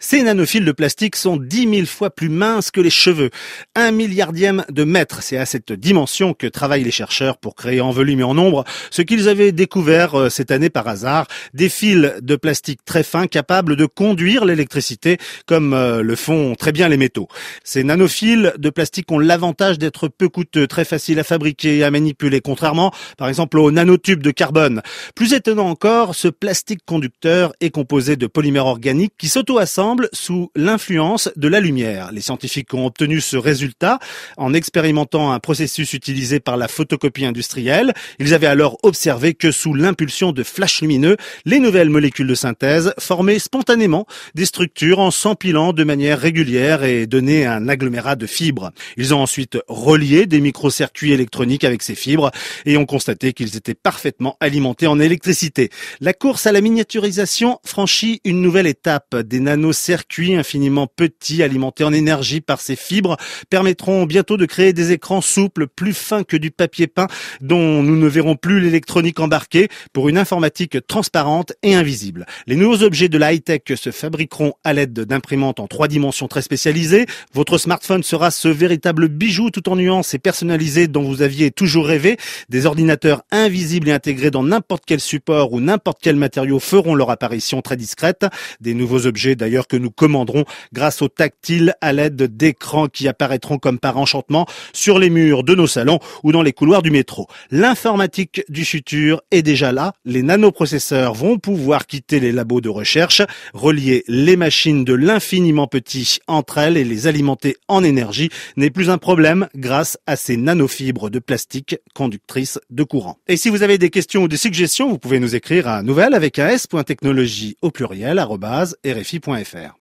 Ces nanophiles de plastique sont 10 000 fois plus minces que les cheveux. 1/1000e de mètre. C'est à cette dimension que travaillent les chercheurs pour créer en volume et en nombre ce qu'ils avaient découvert cette année par hasard. Des fils de plastique très fins capables de conduire l'électricité comme le font très bien les métaux. Ces nanophiles de plastique ont l'avantage d'être peu coûteux, très faciles à fabriquer et à manipuler, contrairement par exemple aux nanotubes de carbone. Plus étonnant encore, ce plastique conducteur est composé de polymères organiques qui s'auto-assemblent sous l'influence de la lumière. Les scientifiques ont obtenu ce résultat en expérimentant un processus utilisé par la photocopie industrielle. Ils avaient alors observé que sous l'impulsion de flashs lumineux, les nouvelles molécules de synthèse formaient spontanément des structures en s'empilant de manière régulière et donnaient un agglomérat de fibres. Ils ont ensuite relié des microcircuits électroniques avec ces fibres et ont constaté qu'ils étaient parfaitement alimentés en électricité. La course à la miniaturisation franchit une nouvelle étape. Des nanocircuits infiniment petits, alimentés en énergie par ces fibres, permettront bientôt de créer des écrans souples, plus fins que du papier peint, dont nous ne verrons plus l'électronique embarquée, pour une informatique transparente et invisible. Les nouveaux objets de la high-tech se fabriqueront à l'aide d'imprimantes en 3 dimensions très spécialisées. Votre smartphone sera ce véritable bijou tout en nuances et personnalisé dont vous aviez toujours rêvé. Des ordinateurs invisibles et intégrés dans n'importe quel support ou n'importe quel matériau feront leur apparition très discrète. Des nouveaux objets d'ailleurs que nous commanderons grâce au tactile à l'aide d'écrans qui apparaîtront comme par enchantement sur les murs de nos salons ou dans les couloirs du métro. L'informatique du futur est déjà là. Les nanoprocesseurs vont pouvoir quitter les labos de recherche, relier les machines de l'infiniment petit entre elles et les alimenter en énergie n'est plus un problème grâce à ces nanofibres de plastique conductrices de courant. Et si vous avez des questions ou des suggestions, vous pouvez nous écrire à nouvelle avec un s.technologie au pluriel @rfi.fr.